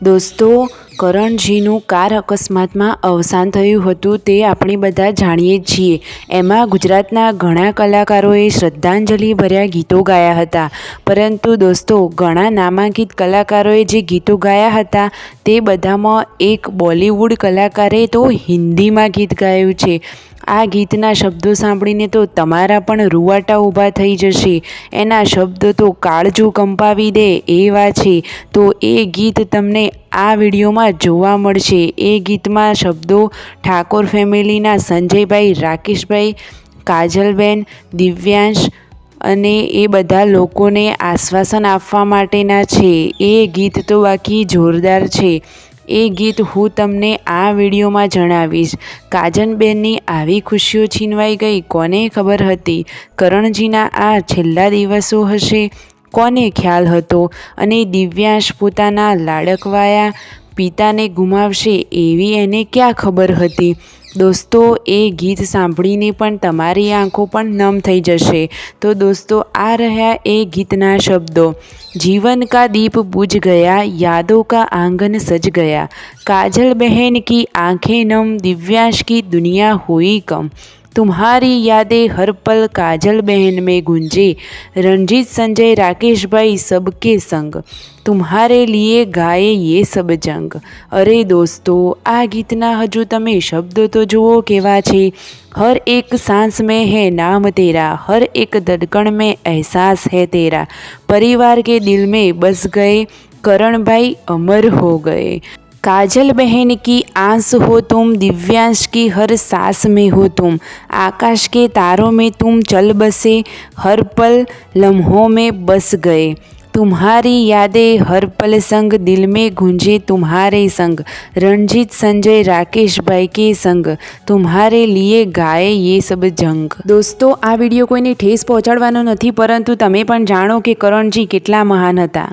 દોસ્તો, કરણજીનું કાર અકસ્માતમાં અવસાન થયું હતું તે આપણે બધા જાણીએ જ છીએ। એમાં ગુજરાતના ઘણા કલાકારોએ શ્રદ્ધાંજલિભર્યા ગીતો ગાયા હતા, પરંતુ દોસ્તો ઘણા નામાંકિત કલાકારોએ જે ગીતો ગાયા હતા તે બધામાં એક બોલિવૂડ કલાકારે તો હિન્દીમાં ગીત ગાયું છે। આ ગીતના શબ્દો સાંભળીને તો તમારા પણ રૂવાટા ઊભા થઈ જશે। એના શબ્દો તો કાળજું કંપાવી દે એવા છે। તો એ ગીત તમને આ વિડીયોમાં જોવા મળશે। એ ગીતમાં શબ્દો ઠાકોર ફેમિલીના સંજયભાઈ, રાકેશભાઈ, કાજલબેન, દિવ્યાંશ અને એ બધા લોકોને આશ્વાસન આપવા માટેના છે। એ ગીત તો બાકી જોરદાર છે। એ ગીત હું તમને આ વિડીયોમાં જણાવીશ। કાજલબેનની આવી ખુશીઓ છીનવાઈ ગઈ કોને ખબર હતી? કરણજીના આ છેલ્લા દિવસો હશે, કોને ખ્યાલ હતો? અને દિવ્યાંશ પોતાના લાડકવાયા પિતાને ગુમાવશે એવી એને ક્યાં ખબર હતી? દોસ્તો, એ ગીત સાંભળીને પણ તમારી આંખો પણ નમ થઈ જશે। તો દોસ્તો, આ રહ્યા એ ગીતના શબ્દો। जीवन का दीप बुझ गया, यादों का आंगन सज गया, काजल बहन की आंखें नम, दिव्यांश की दुनिया हुई कम, तुम्हारी यादें हर पल काजल बहन में गूंजे, रणजीत संजय राकेश भाई सबके संग, तुम्हारे लिए गाए ये सब जंग। अरे दोस्तों, आ गीतना हजू तमे शब्दों तो जुओ केवा छे। हर एक सांस में है नाम तेरा, हर एक धड़कन में एहसास है तेरा, परिवार के दिल में बस गए, करण भाई अमर हो गए। काजल बहन की आंस हो तुम, दिव्यांश की हर सांस में हो तुम, आकाश के तारों में तुम चल बसे, हर पल लम्हों में बस गए, तुम्हारी यादें हर पल संग, दिल में गूंजे तुम्हारे संग, रणजीत संजय राकेश भाई के संग, तुम्हारे लिए गाए ये सब जंग। दोस्तों, आ विडियो कोईने ठेस पहोंचाडવાનો નથી, પરંતુ તમે પણ જાણો કે કરણજી કેટલા મહાન હતા।